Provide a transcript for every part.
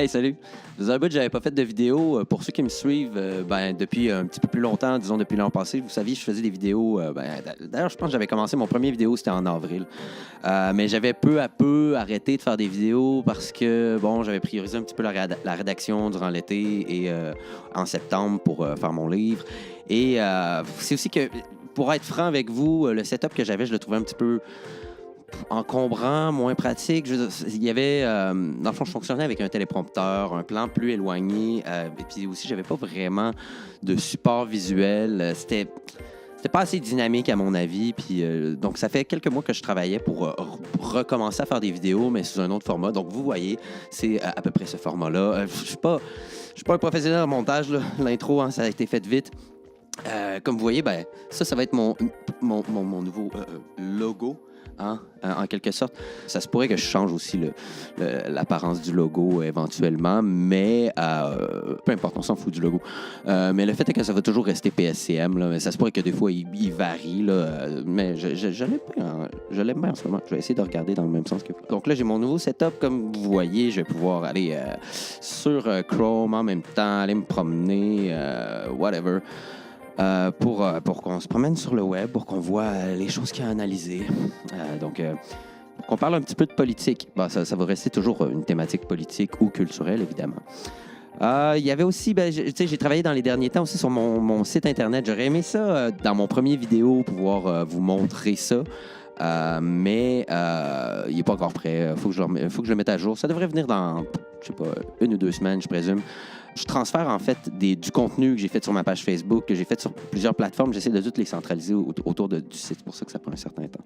Hey, salut! Ça faisait un bout que j'avais pas fait de vidéo. Pour ceux qui me suivent depuis un petit peu plus longtemps, disons depuis l'an passé, vous saviez, je faisais des vidéos. D'ailleurs, je pense que j'avais commencé mon premier vidéo, c'était en avril. Mais j'avais peu à peu arrêté de faire des vidéos parce que, bon, j'avais priorisé un petit peu la rédaction durant l'été et en septembre pour faire mon livre. Et c'est aussi que, pour être franc avec vous, le setup que j'avais, je le trouvais un petit peu encombrant, moins pratique. Il y avait, dans le fond, je fonctionnais avec un téléprompteur, un plan plus éloigné, et puis aussi, j'avais pas vraiment de support visuel. C'était pas assez dynamique, à mon avis. Puis, donc, ça fait quelques mois que je travaillais pour recommencer à faire des vidéos, mais sous un autre format. Donc, vous voyez, c'est à peu près ce format-là. Je suis pas un professionnel en montage, là. L'intro, hein, ça a été fait vite. Comme vous voyez, ça va être mon nouveau logo. Hein, en quelque sorte. Ça se pourrait que je change aussi l'apparence du logo éventuellement, mais peu importe, on s'en fout du logo. Mais le fait est que ça va toujours rester PSCM, là, mais ça se pourrait que des fois, il varie, là, mais je l'aime bien en ce moment. Je vais essayer de regarder dans le même sens que vous. Donc là, j'ai mon nouveau setup. Comme vous voyez, je vais pouvoir aller sur Chrome en même temps, aller me promener, whatever. Pour qu'on se promène sur le web, pour qu'on voit les choses qu'il y a à analyser. Donc, pour qu'on parle un petit peu de politique. Ça va rester toujours une thématique politique ou culturelle, évidemment. Il y avait aussi, j'ai travaillé dans les derniers temps aussi sur mon site Internet. J'aurais aimé ça, dans mon premier vidéo, pouvoir vous montrer ça. Mais il n'est pas encore prêt. Faut que je le mette à jour. Ça devrait venir dans, je sais pas, 1 ou 2 semaines, je présume. Je transfère en fait du contenu que j'ai fait sur ma page Facebook, que j'ai fait sur plusieurs plateformes. J'essaie de toutes les centraliser autour du site. C'est pour ça que ça prend un certain temps.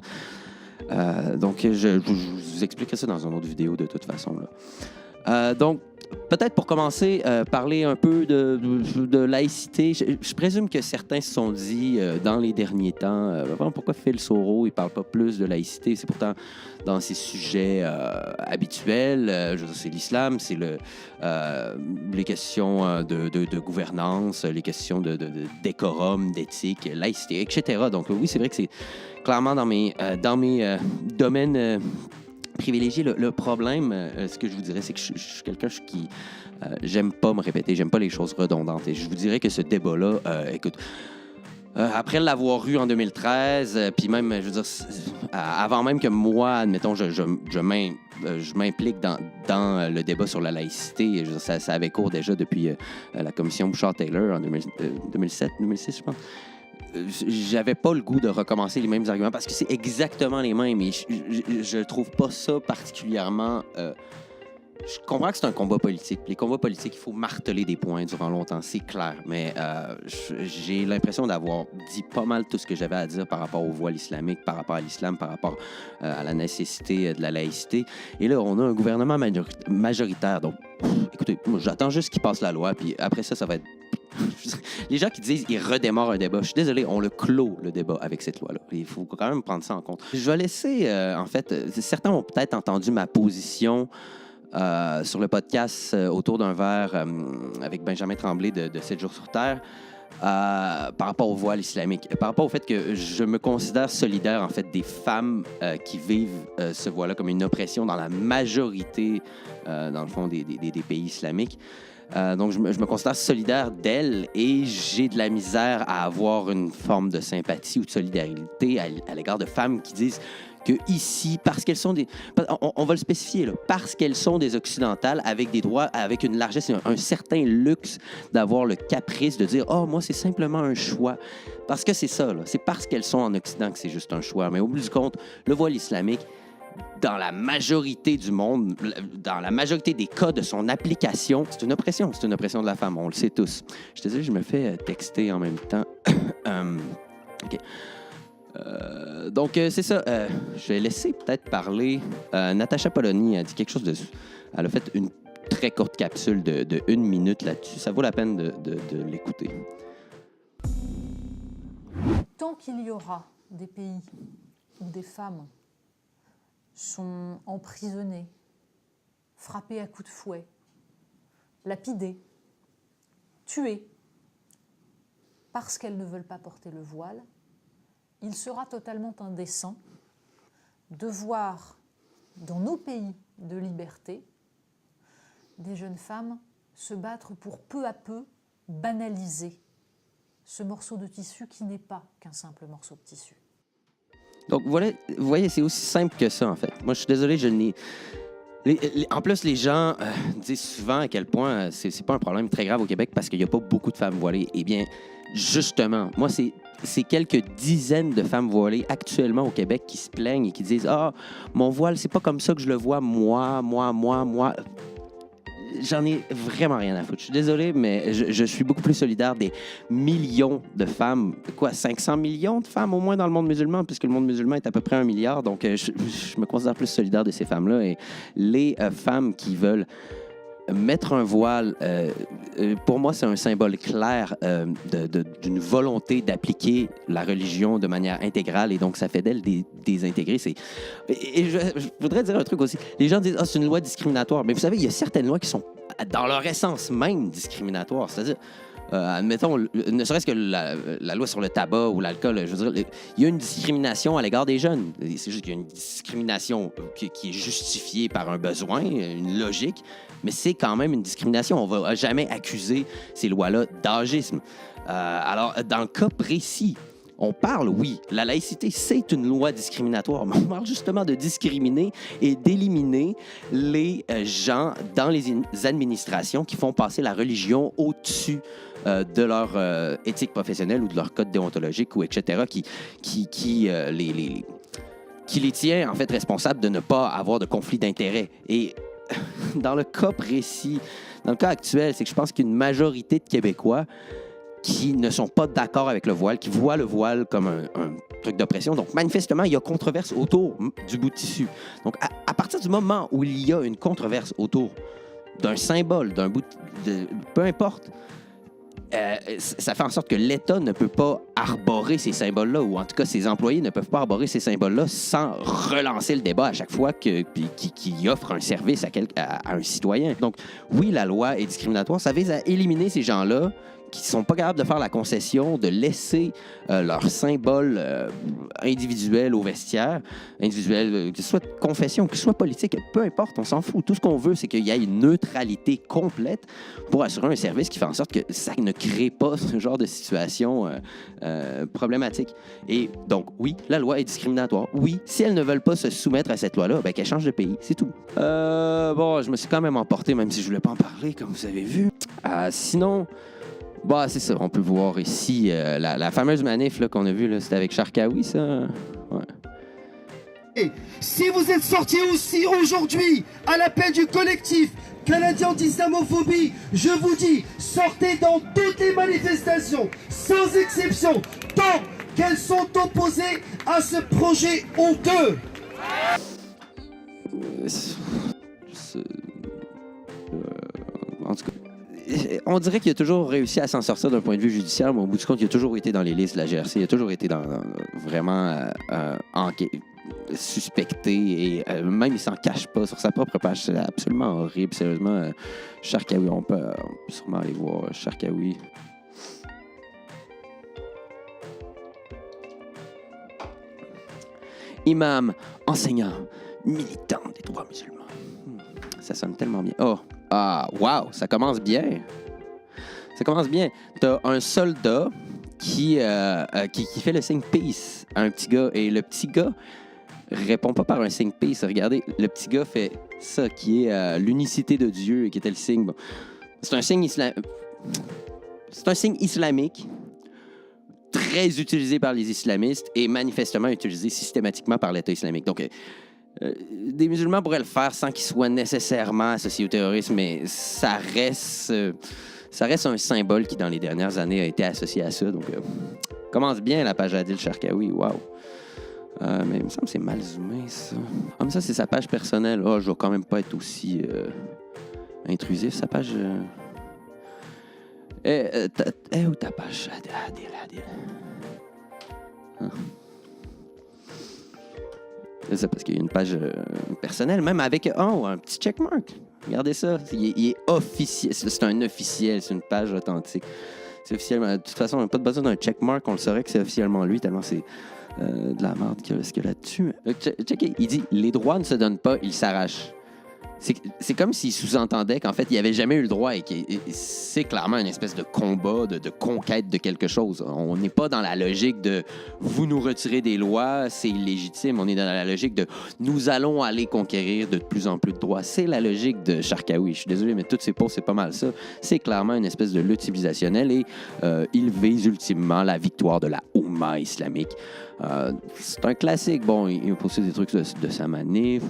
Donc, je vous expliquerai ça dans une autre vidéo de toute façon, là. Donc, peut-être pour commencer, parler un peu de laïcité. Je présume que certains se sont dit dans les derniers temps, pourquoi Phil Soro ne parle pas plus de laïcité? C'est pourtant dans ses sujets habituels. Je veux dire, c'est l'islam, c'est les questions de gouvernance, les questions de décorum, d'éthique, laïcité, etc. Donc oui, c'est vrai que c'est clairement dans mes domaines privilégier le problème, ce que je vous dirais, c'est que je suis quelqu'un qui j'aime pas me répéter, j'aime pas les choses redondantes. Et je vous dirais que ce débat-là, écoute, après l'avoir eu en 2013, puis même, je veux dire, avant même que moi, admettons, je m'implique dans le débat sur la laïcité, je veux dire, ça avait cours déjà depuis la commission Bouchard-Taylor en 2007, 2006, je pense. J'avais pas le goût de recommencer les mêmes arguments parce que c'est exactement les mêmes et je trouve pas ça particulièrement... je comprends que c'est un combat politique. Les combats politiques, il faut marteler des points durant longtemps, c'est clair. Mais j'ai l'impression d'avoir dit pas mal tout ce que j'avais à dire par rapport au voile islamique, par rapport à l'islam, par rapport à la nécessité de la laïcité. Et là, on a un gouvernement majoritaire. Donc, écoutez, moi, j'attends juste qu'il passe la loi, puis après ça va être... Les gens qui disent qu'ils redémarrent un débat, je suis désolé, on le clôt, le débat, avec cette loi-là. Il faut quand même prendre ça en compte. Je vais laisser, en fait, certains ont peut-être entendu ma position sur le podcast Autour d'un verre avec Benjamin Tremblay de 7 jours sur Terre par rapport au voile islamique, par rapport au fait que je me considère solidaire, en fait, des femmes qui vivent ce voile-là comme une oppression dans la majorité, dans le fond, des pays islamiques. Donc, je me considère solidaire d'elles et j'ai de la misère à avoir une forme de sympathie ou de solidarité à l'égard de femmes qui disent que ici, parce qu'elles sont des... On va le spécifier, là, parce qu'elles sont des occidentales avec des droits, avec une largesse et un certain luxe d'avoir le caprice de dire « Oh, moi, c'est simplement un choix. » Parce que c'est ça, là. C'est parce qu'elles sont en Occident que c'est juste un choix. Mais au bout du compte, le voile islamique, dans la majorité du monde, dans la majorité des cas de son application, c'est une oppression. C'est une oppression de la femme, on le sait tous. Je te dis, je me fais texter en même temps. OK. Donc, c'est ça. Je vais laisser peut-être parler. Natacha Polony a dit quelque chose de... Elle a fait une très courte capsule de 1 minute là-dessus. Ça vaut la peine de l'écouter. Tant qu'il y aura des pays où des femmes sont emprisonnées, frappées à coups de fouet, lapidées, tuées, parce qu'elles ne veulent pas porter le voile, il sera totalement indécent de voir dans nos pays de liberté des jeunes femmes se battre pour peu à peu banaliser ce morceau de tissu qui n'est pas qu'un simple morceau de tissu. Donc, voilà, vous voyez, c'est aussi simple que ça, en fait. Moi, je suis désolé, je n'ai... En plus, les gens disent souvent à quel point c'est pas un problème très grave au Québec parce qu'il n'y a pas beaucoup de femmes voilées. Eh bien, justement, moi, c'est quelques dizaines de femmes voilées actuellement au Québec qui se plaignent et qui disent « Ah, mon voile, c'est pas comme ça que je le vois, moi. » J'en ai vraiment rien à foutre. Je suis désolé, mais je suis beaucoup plus solidaire des millions de femmes. 500 millions de femmes au moins dans le monde musulman, puisque le monde musulman est à peu près 1 milliard. Donc, je me considère plus solidaire de ces femmes-là. Et les femmes qui veulent mettre un voile, pour moi, c'est un symbole clair d'une volonté d'appliquer la religion de manière intégrale. Et donc, ça fait d'elles des intégrées. Et je voudrais dire un truc aussi. Les gens disent « Ah, c'est une loi discriminatoire. » Mais vous savez, il y a certaines lois qui sont, dans leur essence même, discriminatoires. C'est-à-dire, admettons, ne serait-ce que la loi sur le tabac ou l'alcool, je veux dire, il y a une discrimination à l'égard des jeunes. C'est juste qu'il y a une discrimination qui est justifiée par un besoin, une logique, mais c'est quand même une discrimination. On ne va jamais accuser ces lois-là d'agisme. Alors, dans le cas précis, on parle, oui, la laïcité, c'est une loi discriminatoire, mais on parle justement de discriminer et d'éliminer les gens dans les administrations qui font passer la religion au-dessus de leur éthique professionnelle ou de leur code déontologique, ou etc., qui les tient en fait responsables de ne pas avoir de conflit d'intérêts. Et dans le cas précis, dans le cas actuel, c'est que je pense qu'une majorité de Québécois qui ne sont pas d'accord avec le voile, qui voient le voile comme un truc d'oppression. Donc, manifestement, il y a controverse autour du bout de tissu. Donc, à partir du moment où il y a une controverse autour d'un symbole, d'un bout de... peu importe, ça fait en sorte que l'État ne peut pas arborer ces symboles-là, ou en tout cas, ses employés ne peuvent pas arborer ces symboles-là sans relancer le débat à chaque fois qu'il offre un service à un citoyen. Donc, oui, la loi est discriminatoire. Ça vise à éliminer ces gens-là qui ne sont pas capables de faire la concession, de laisser leur symbole individuel au vestiaire, individuel, que ce soit de confession, que ce soit politique, peu importe, on s'en fout. Tout ce qu'on veut, c'est qu'il y ait une neutralité complète pour assurer un service qui fait en sorte que ça ne crée pas ce genre de situation problématique. Et donc, oui, la loi est discriminatoire. Oui, si elles ne veulent pas se soumettre à cette loi-là, ben, qu'elles changent de pays, c'est tout. Bon, je me suis quand même emporté, même si je ne voulais pas en parler, comme vous avez vu. Sinon... Bah, c'est ça. On peut voir ici la fameuse manif là, qu'on a vue, c'était avec Charkaoui, ça. Ouais. Et si vous êtes sortis aussi aujourd'hui à l'appel du collectif canadien d'islamophobie, je vous dis, sortez dans toutes les manifestations, sans exception, tant qu'elles sont opposées à ce projet honteux. En tout cas, on dirait qu'il a toujours réussi à s'en sortir d'un point de vue judiciaire, mais au bout du compte, il a toujours été dans les listes de la GRC. Il a toujours été vraiment suspecté et même il s'en cache pas sur sa propre page. C'est absolument horrible, sérieusement. Charkaoui, on peut sûrement aller voir Charkaoui. Imam, enseignant, militant des droits musulmans. Ça sonne tellement bien. Oh! Ah, wow, ça commence bien. Ça commence bien. T'as un soldat qui fait le signe peace à un petit gars. Et le petit gars répond pas par un signe peace. Regardez, le petit gars fait ça, qui est l'unicité de Dieu, et qui était le signe. Bon. C'est un signe islamique très utilisé par les islamistes et manifestement utilisé systématiquement par l'État islamique. Donc, des musulmans pourraient le faire sans qu'ils soient nécessairement associés au terrorisme, mais ça reste un symbole qui, dans les dernières années, a été associé à ça. Donc, commence bien la page Adil Charkaoui. Wow. Mais il me semble que c'est mal zoomé, ça. Ah, mais ça, c'est sa page personnelle. Oh, je vais quand même pas être aussi intrusif. Sa page... où ta page Adil? Hein? C'est parce qu'il y a une page personnelle, même avec un petit checkmark. Regardez ça. Il est officiel. C'est un officiel. C'est une page authentique. C'est officiellement. De toute façon, on n'a pas besoin d'un checkmark. On le saurait que c'est officiellement lui, tellement c'est de la merde qu'il y a là-dessus. Checkez. Il dit « Les droits ne se donnent pas, ils s'arrachent. » c'est comme s'il sous-entendait qu'en fait, il n'avait jamais eu le droit et que c'est clairement une espèce de combat, de conquête de quelque chose. On n'est pas dans la logique de vous nous retirez des lois, c'est illégitime. On est dans la logique de nous allons aller conquérir de plus en plus de droits. C'est la logique de Charkaoui. Je suis désolé, mais toutes ces posts, c'est pas mal ça. C'est clairement une espèce de lutte civilisationnelle et il vise ultimement la victoire de la Oumma islamique. C'est un classique. Bon, il a posté des trucs de sa manif.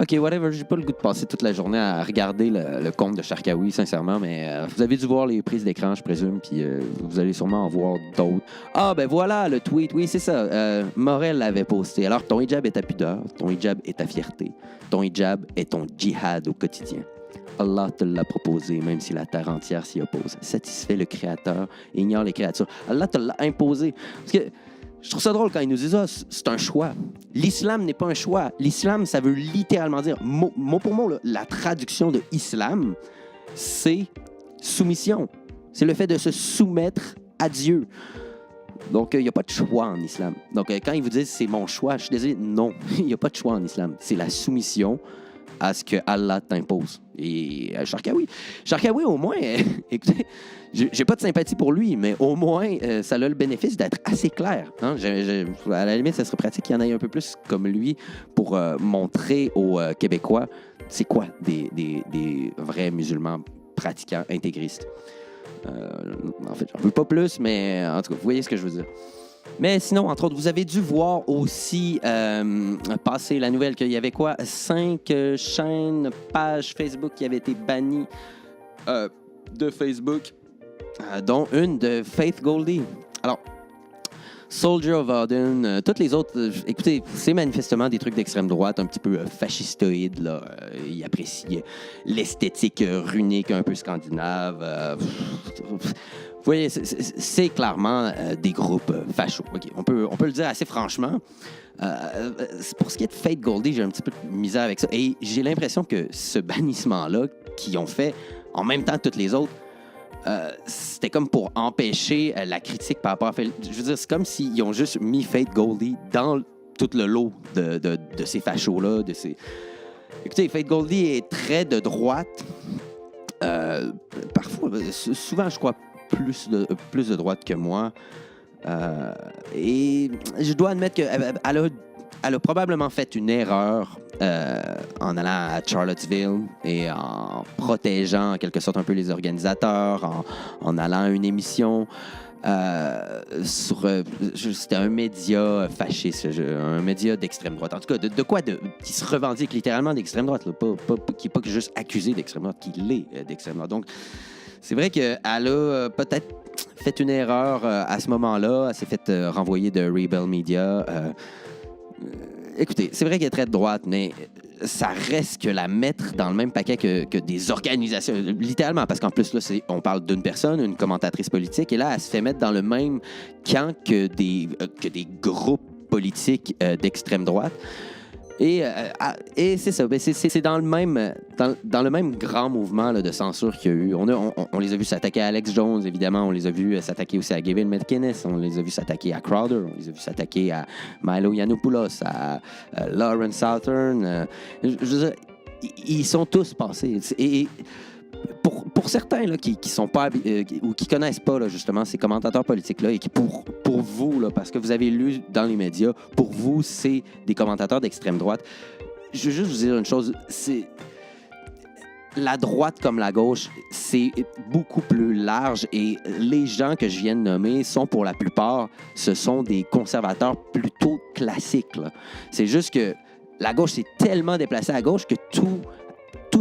OK, whatever, j'ai pas le goût de passer toute la journée à regarder le compte de Charkaoui, sincèrement, mais vous avez dû voir les prises d'écran, je présume, puis vous allez sûrement en voir d'autres. Ah, ben voilà, le tweet, oui, c'est ça. Morel l'avait posté. Alors, ton hijab est ta pudeur, ton hijab est ta fierté, ton hijab est ton djihad au quotidien. Allah te l'a proposé, même si la terre entière s'y oppose. Satisfait le Créateur, ignore les créatures. Allah te l'a imposé. Parce que je trouve ça drôle quand ils nous disent « Ah, c'est un choix ». L'islam n'est pas un choix. L'islam, ça veut littéralement dire, mot pour mot, là, la traduction de islam, c'est soumission. C'est le fait de se soumettre à Dieu. Donc, il n'y a pas de choix en islam. Donc, quand ils vous disent « c'est mon choix », je suis désolé, non, il n'y a pas de choix en islam. C'est la soumission à ce que Allah t'impose. Et Charkaoui, au moins, écoutez, j'ai pas de sympathie pour lui, mais au moins, ça a le bénéfice d'être assez clair. Hein? À la limite, ça serait pratique qu'il y en ait un peu plus comme lui pour montrer aux Québécois c'est quoi des vrais musulmans pratiquants intégristes. En fait, j'en veux pas plus, mais en tout cas, vous voyez ce que je veux dire. Mais sinon, entre autres, vous avez dû voir aussi passer la nouvelle qu'il y avait 5 chaînes, pages Facebook qui avaient été bannies de Facebook, dont une de Faith Goldie. Alors, Soldier of Odin, toutes les autres, écoutez, c'est manifestement des trucs d'extrême droite, un petit peu fascistoïdes, là. Ils apprécient l'esthétique runique, un peu scandinave. Vous voyez, c'est clairement des groupes fachos. Okay, on peut le dire assez franchement. Pour ce qui est de Faith Goldie, j'ai un petit peu de misère avec ça. Et j'ai l'impression que ce bannissement-là qu'ils ont fait en même temps que toutes les autres, c'était comme pour empêcher la critique par rapport à Faith. Je veux dire, c'est comme s'ils ont juste mis Faith Goldie dans tout le lot de ces fachos-là. Écoutez, Faith Goldie est très de droite. Parfois, souvent, je crois, plus de droite que moi. Et je dois admettre qu'elle a probablement fait une erreur en allant à Charlottesville et en protégeant en quelque sorte un peu les organisateurs, en allant à une émission c'était un média fasciste, un média d'extrême droite. En tout cas, qui se revendique littéralement d'extrême droite, là, qui n'est pas juste accusé d'extrême droite, qui l'est d'extrême droite. Donc, c'est vrai qu'elle a peut-être fait une erreur à ce moment-là. Elle s'est fait renvoyer de Rebel Media. Écoutez, c'est vrai qu'elle est très de droite, mais ça reste que la mettre dans le même paquet que des organisations, littéralement, parce qu'en plus, là, on parle d'une personne, une commentatrice politique, et là, elle se fait mettre dans le même camp que des groupes politiques d'extrême droite. Et c'est ça, c'est dans le même grand mouvement là, de censure qu'il y a eu. On les a vus s'attaquer à Alex Jones, évidemment. On les a vus s'attaquer aussi à Gavin McInnes. On les a vus s'attaquer à Crowder. On les a vus s'attaquer à Milo Yiannopoulos, à Lawrence Southern. Je veux dire, ils sont tous passés. Et pour certains là, qui sont pas ou qui connaissent pas là, justement ces commentateurs politiques là et qui pour vous là, parce que vous avez lu dans les médias, pour vous c'est des commentateurs d'extrême droite. Je veux juste vous dire une chose, c'est la droite comme la gauche, c'est beaucoup plus large et les gens que je viens de nommer sont pour la plupart, ce sont des conservateurs plutôt classiques, là. C'est juste que la gauche s'est tellement déplacée à gauche que tout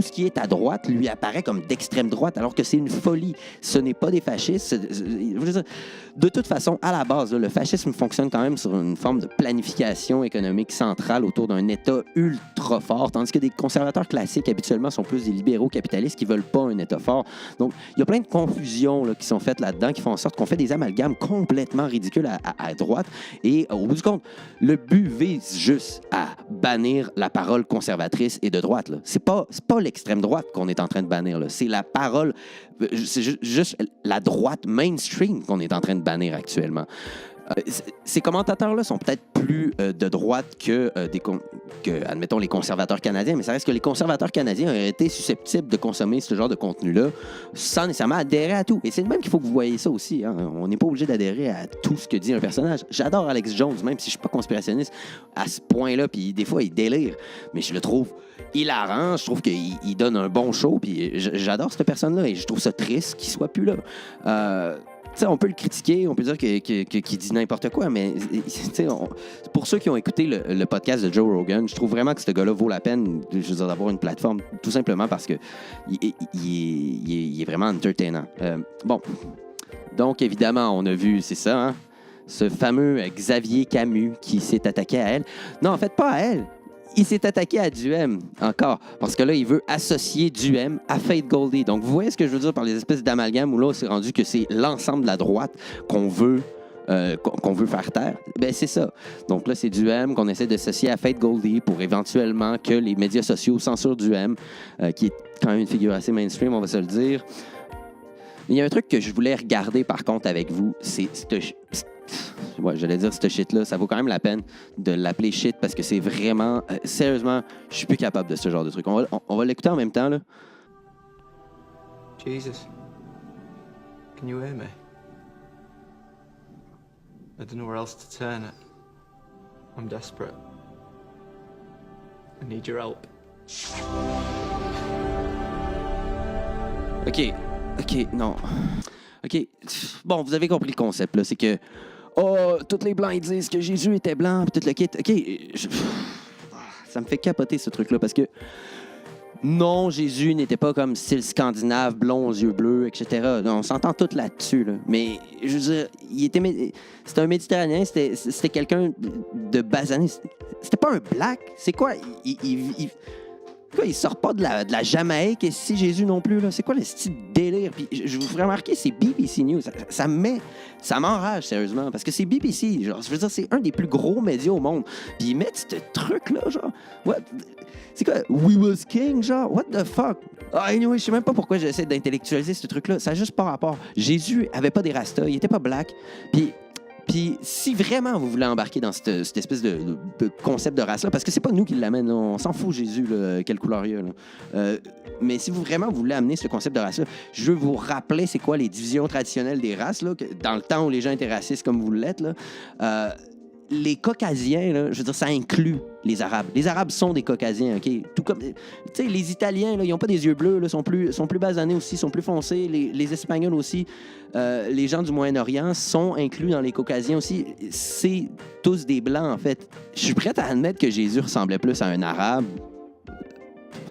ce qui est à droite lui apparaît comme d'extrême droite, alors que c'est une folie. Ce n'est pas des fascistes. De toute façon, à la base, le fascisme fonctionne quand même sur une forme de planification économique centrale autour d'un État ultra fort, tandis que des conservateurs classiques, habituellement, sont plus des libéraux capitalistes qui ne veulent pas un État fort. Donc, il y a plein de confusions là, qui sont faites là-dedans, qui font en sorte qu'on fait des amalgames complètement ridicules à droite. Et au bout du compte, le but vise juste à bannir la parole conservatrice et de droite. Là. C'est pas l'extrême droite qu'on est en train de bannir. Là. C'est la parole, c'est juste la droite mainstream qu'on est en train de bannir actuellement. Ces commentateurs-là sont peut-être plus de droite que, admettons, les conservateurs canadiens, mais ça reste que les conservateurs canadiens auraient été susceptibles de consommer ce genre de contenu-là sans nécessairement adhérer à tout. Et c'est de même qu'il faut que vous voyez ça aussi. Hein. On n'est pas obligé d'adhérer à tout ce que dit un personnage. J'adore Alex Jones, même si je suis pas conspirationniste à ce point-là, puis des fois, il délire. Mais je le trouve hilarant, je trouve qu'il donne un bon show, puis j'adore cette personne-là, et je trouve ça triste qu'il soit plus là. T'sais, on peut le critiquer, on peut dire qu'il dit n'importe quoi, mais pour ceux qui ont écouté le podcast de Joe Rogan, je trouve vraiment que ce gars-là vaut la peine d'avoir une plateforme, tout simplement parce que il est vraiment entertainant. Bon, donc évidemment, on a vu, c'est ça, hein, ce fameux Xavier Camus qui s'est attaqué à elle. Non, en fait, pas à elle. Il s'est attaqué à Duhem, encore, parce que là, il veut associer Duhem à Faith Goldy. Donc, vous voyez ce que je veux dire par les espèces d'amalgames où là, c'est rendu que c'est l'ensemble de la droite qu'on veut faire taire? Ben c'est ça. Donc là, c'est Duhem qu'on essaie d'associer à Faith Goldy pour éventuellement que les médias sociaux censurent Duhem, qui est quand même une figure assez mainstream, on va se le dire. Il y a un truc que je voulais regarder, par contre, avec vous, c'est ouais, j'allais dire ce shit-là, ça vaut quand même la peine de l'appeler shit parce que c'est vraiment... sérieusement, je suis plus capable de ce genre de truc. On va l'écouter en même temps, là. Jesus, can you hear me? I don't know where else to turn it. I'm desperate. I need your help. OK, non. OK, bon, vous avez compris le concept, là. C'est que, tous les Blancs, ils disent que Jésus était blanc, puis tout le kit. OK, ça me fait capoter, ce truc-là, parce que non, Jésus n'était pas comme style scandinave, blond aux yeux bleus, etc. On s'entend tout là-dessus, là. Mais, je veux dire, c'était un Méditerranéen, c'était quelqu'un de basané. C'était pas un black. C'est quoi? Il sort pas de la Jamaïque, et si Jésus non plus, là. C'est quoi le style délire? Puis je vous ferai remarquer, c'est BBC News. Ça m'enrage, sérieusement, parce que c'est BBC. Genre, je veux dire, c'est un des plus gros médias au monde. Puis ils mettent ce truc-là, genre. C'est quoi? We was king, genre? What the fuck? Anyway, je sais même pas pourquoi j'essaie d'intellectualiser ce truc-là. Ça n'a juste pas rapport. Jésus avait pas des rastas, il était pas black. Puis si vraiment vous voulez embarquer dans cette espèce de concept de race-là, parce que c'est pas nous qui l'amène, là, on s'en fout Jésus, là, quelle couleur il a. Là. Mais si vous vraiment voulez amener ce concept de race-là, je veux vous rappeler c'est quoi les divisions traditionnelles des races, là, dans le temps où les gens étaient racistes comme vous l'êtes. Là, les Caucasiens, là, je veux dire, ça inclut les Arabes. Les Arabes sont des Caucasiens, OK? Tout comme, tu sais, les Italiens, là, ils n'ont pas des yeux bleus, là, sont plus basanés aussi, sont plus foncés. Les Espagnols aussi, les gens du Moyen-Orient sont inclus dans les Caucasiens aussi. C'est tous des Blancs, en fait. Je suis prêt à admettre que Jésus ressemblait plus à un Arabe.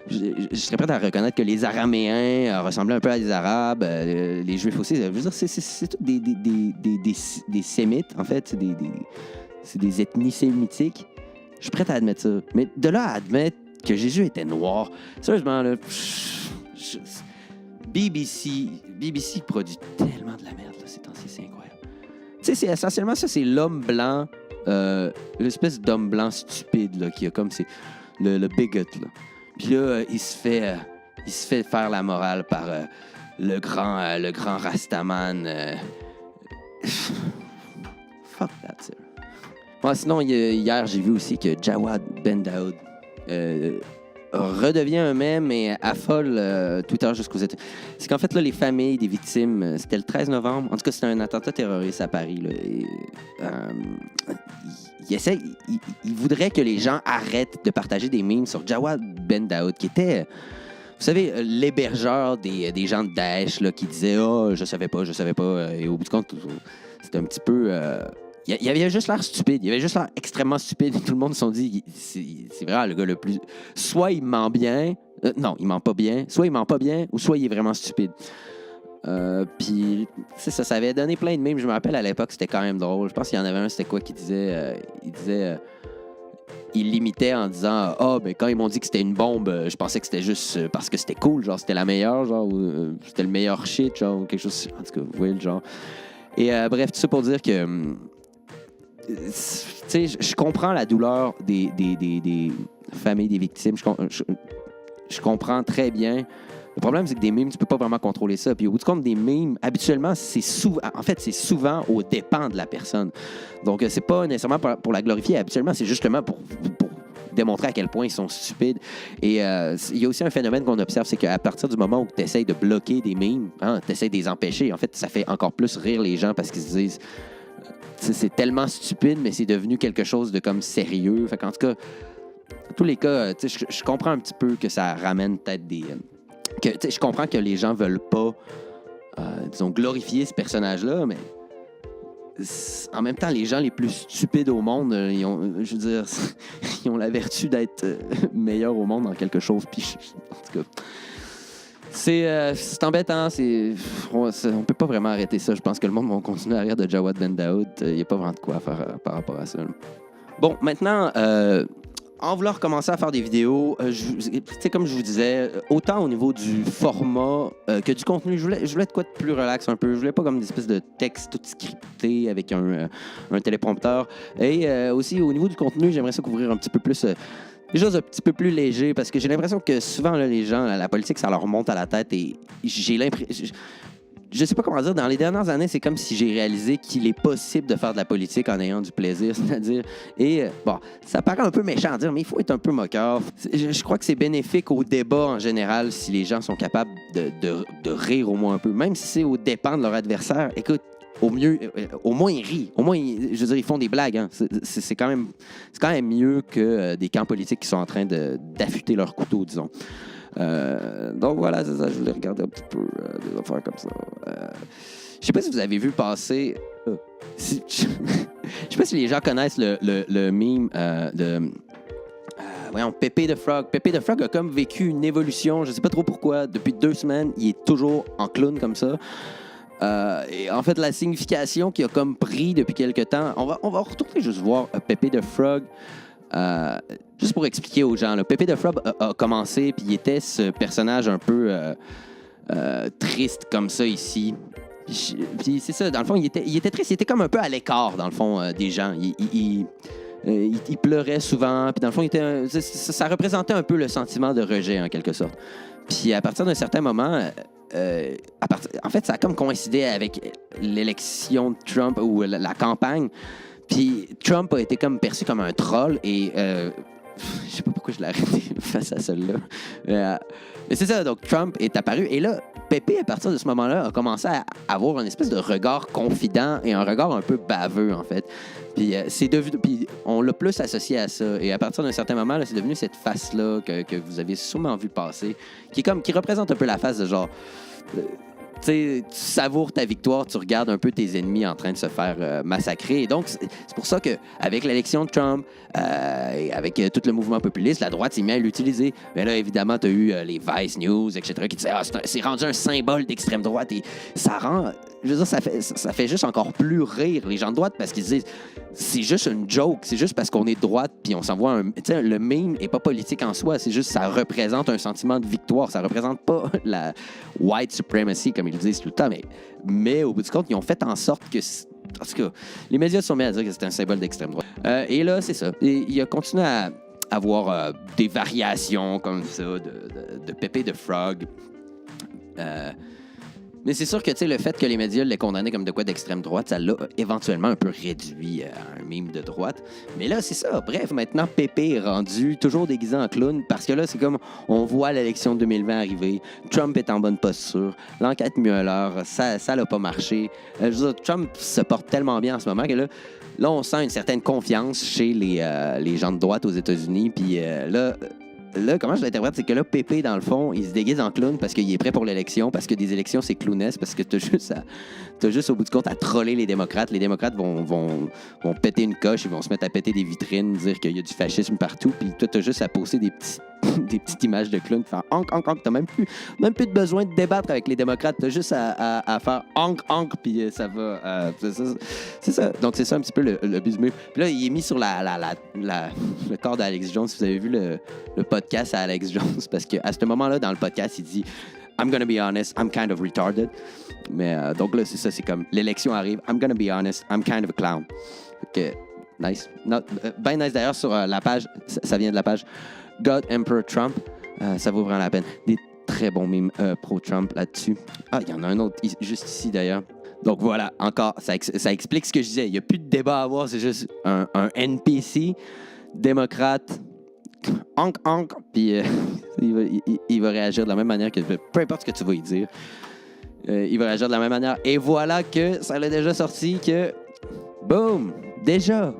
Je serais prêt à reconnaître que les Araméens ressemblaient un peu à des Arabes, les Juifs aussi. Je veux dire, c'est tous des Sémites, en fait. C'est des ethnies sémitiques. Je suis prêt à admettre ça. Mais de là à admettre que Jésus était noir, sérieusement, là, BBC produit tellement de la merde, là, ces temps-ci, c'est incroyable. Tu sais, c'est essentiellement ça, c'est l'homme blanc, l'espèce d'homme blanc stupide, là, qui a comme c'est le bigot, là. Puis là, il se fait faire la morale par le grand Rastaman. Fuck that, sir. Bon, sinon, hier, j'ai vu aussi que Jawad Ben Daoud redevient un mème et affole Twitter jusqu'aux États-Unis. C'est qu'en fait, là, les familles des victimes, c'était le 13 novembre. En tout cas, c'était un attentat terroriste à Paris. Là, il voudrait que les gens arrêtent de partager des memes sur Jawad Ben Daoud, qui était... Vous savez, l'hébergeur des gens de Daesh là, qui disaient « Ah, je savais pas. » Et au bout du compte, c'était un petit peu... Il avait juste l'air stupide. Il avait juste l'air extrêmement stupide. Tout le monde se sont dit, c'est vraiment le gars le plus... Soit il ment bien... non, il ment pas bien. Soit il ment pas bien, ou soit il est vraiment stupide. Puis, c'est ça, ça avait donné plein de mèmes. Je me rappelle, à l'époque, c'était quand même drôle. Je pense qu'il y en avait un, c'était quoi, qui disait... il limitait en disant « Ah, ben quand ils m'ont dit que c'était une bombe, je pensais que c'était juste parce que c'était cool. Genre, c'était la meilleure, genre, ou c'était le meilleur shit, genre, ou quelque chose... En tout cas, vous voyez le genre. Et bref, tout ça pour dire que... Tu sais, je comprends la douleur des familles des victimes. Je comprends très bien Le problème, c'est que des memes, tu peux pas vraiment contrôler ça. Puis au bout du compte, des memes, habituellement, c'est souvent aux dépens de la personne. Donc, c'est pas nécessairement pour la glorifier. Habituellement, c'est justement pour démontrer à quel point ils sont stupides. Et il y a aussi un phénomène qu'on observe, c'est qu'à partir du moment où tu essaies de bloquer des memes, tu essaies de les empêcher, en fait, ça fait encore plus rire les gens parce qu'ils se disent c'est tellement stupide, mais c'est devenu quelque chose de comme sérieux. Fait qu'en tout cas, dans tous les cas, je comprends un petit peu que ça ramène peut-être des... je comprends que les gens veulent pas, disons, glorifier ce personnage-là, mais en même temps, les gens les plus stupides au monde, ils ont la vertu d'être meilleurs au monde en quelque chose. Puis, en tout cas, c'est embêtant. On peut pas vraiment arrêter ça. Je pense que le monde va continuer à rire de Jawad Ben Daoud. Il n'y a pas vraiment de quoi à faire par rapport à ça. Bon, maintenant... en voulant recommencer à faire des vidéos, comme je vous disais, autant au niveau du format que du contenu, je voulais de quoi de plus relax un peu. Je voulais pas comme des espèces de textes tout scriptés avec un téléprompteur. Et aussi, au niveau du contenu, j'aimerais ça couvrir un petit peu plus... des choses un petit peu plus légères, parce que j'ai l'impression que souvent, là, les gens, la politique, ça leur monte à la tête et j'ai l'impression... Je sais pas comment dire, dans les dernières années, c'est comme si j'ai réalisé qu'il est possible de faire de la politique en ayant du plaisir, c'est-à-dire... Et, bon, ça paraît un peu méchant à dire, mais il faut être un peu moqueur. Je crois que c'est bénéfique au débat en général si les gens sont capables de rire au moins un peu, même si c'est aux dépens de leur adversaire. Écoute, au moins ils rient. Au moins, je veux dire, ils font des blagues. Hein. C'est quand même mieux que des camps politiques qui sont en train d'affûter leur couteau, disons. Donc voilà, c'est ça, je voulais regarder un petit peu des affaires comme ça. Je sais pas si vous avez vu passer... je sais pas si les gens connaissent le meme voyons, Pepe the Frog. Pepe the Frog a comme vécu une évolution, je sais pas trop pourquoi. Depuis 2 semaines, il est toujours en clown comme ça. Et en fait, la signification qu'il a comme pris depuis quelques temps... On va retourner juste voir Pepe the Frog. Juste pour expliquer aux gens, là, Pepe the Frog a commencé, puis il était ce personnage un peu triste comme ça ici. Puis c'est ça, dans le fond, il était triste, il était comme un peu à l'écart, dans le fond, des gens. Il pleurait souvent, puis dans le fond, ça représentait un peu le sentiment de rejet, en quelque sorte. Puis à partir d'un certain moment... en fait, ça a comme coïncidé avec l'élection de Trump ou la campagne. Puis Trump a été comme perçu comme un troll et je sais pas pourquoi je l'ai arrêté face à celle-là. Mais c'est ça, donc Trump est apparu et là, Pepe, à partir de ce moment-là, a commencé à avoir une espèce de regard confident et un regard un peu baveux, en fait. Puis puis on l'a plus associé à ça. Et à partir d'un certain moment, là, c'est devenu cette face-là que vous avez sûrement vu passer, qui représente un peu la face de genre... tu savoures ta victoire, tu regardes un peu tes ennemis en train de se faire massacrer. Et donc, c'est pour ça qu'avec l'élection de Trump et avec tout le mouvement populiste, la droite s'est mise à l'utiliser. Mais là, évidemment, tu as eu les Vice News, etc., qui disaient c'est rendu un symbole d'extrême droite. Et ça rend... Je veux dire, ça fait juste encore plus rire les gens de droite parce qu'ils disent c'est juste une joke, c'est juste parce qu'on est de droite puis on s'envoie un... Tu sais, le meme n'est pas politique en soi, c'est juste ça représente un sentiment de victoire, ça représente pas la white supremacy comme ils le disent tout le temps, mais au bout du compte, ils ont fait en sorte que... En tout cas, les médias se sont mis à dire que c'était un symbole d'extrême droite. Et là, c'est ça. Et il a continué à avoir des variations comme ça de Pepe the Frog. Mais c'est sûr que le fait que les médias l'aient condamné comme de quoi d'extrême droite, ça l'a éventuellement un peu réduit à un meme de droite. Mais là, c'est ça. Bref, maintenant, Pépé est rendu toujours déguisé en clown parce que là, c'est comme on voit l'élection de 2020 arriver. Trump est en bonne posture. L'enquête Mueller, ça l'a pas marché. Je veux dire, Trump se porte tellement bien en ce moment que là, on sent une certaine confiance chez les gens de droite aux États-Unis. Puis là, comment je l'interprète, c'est que là, Pépé, dans le fond, il se déguise en clown parce qu'il est prêt pour l'élection, parce que des élections, c'est clownesque, parce que t'as juste au bout du compte à troller les démocrates. Les démocrates vont péter une coche, ils vont se mettre à péter des vitrines, dire qu'il y a du fascisme partout, puis toi, t'as juste à poster des petites images de clowns, faire « honk, honk, honk ». T'as même plus de besoin de débattre avec les démocrates, t'as juste à faire « honk, honk », puis ça va... c'est ça. Donc, c'est ça un petit peu le bismuth. Puis là, il est mis sur le corps d'Alex Jones. Si vous avez vu le podcast à Alex Jones, parce qu'à ce moment-là, dans le podcast, il dit « I'm gonna be honest, I'm kind of retarded ». Mais donc là, c'est ça, c'est comme l'élection arrive, « I'm gonna be honest, I'm kind of a clown ». OK, nice. Ben nice d'ailleurs sur la page, ça vient de la page God Emperor Trump, ça vaut vraiment la peine. très bon meme pro-Trump là-dessus. Ah, il y en a un autre juste ici d'ailleurs. Donc voilà, encore, ça explique ce que je disais. Il n'y a plus de débat à avoir, c'est juste un NPC démocrate, honk, puis il va réagir de la même manière que peu importe ce que tu vas y dire. Il va réagir de la même manière. Et voilà que ça l'a déjà sorti que, boum, déjà.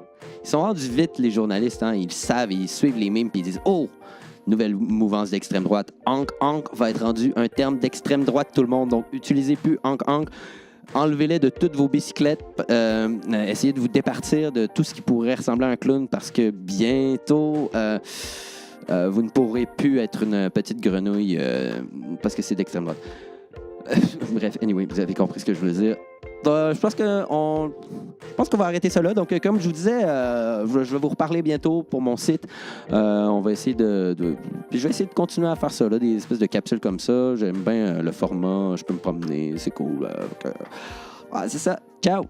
Ils sont rendus vite, les journalistes. Hein? Ils savent, ils suivent les memes, puis ils disent « Oh, nouvelle mouvance d'extrême droite. Honk va être rendu un terme d'extrême droite, tout le monde. Donc, utilisez plus honk. Enlevez-les de toutes vos bicyclettes. Essayez de vous départir de tout ce qui pourrait ressembler à un clown parce que bientôt, vous ne pourrez plus être une petite grenouille parce que c'est d'extrême droite. Bref, anyway, vous avez compris ce que je voulais dire. Je pense qu'on va arrêter ça là. Donc, comme je vous disais, je vais vous reparler bientôt pour mon site. On va essayer puis je vais essayer de continuer à faire ça, là, des espèces de capsules comme ça. J'aime bien le format. Je peux me promener. C'est cool. C'est ça. Ciao!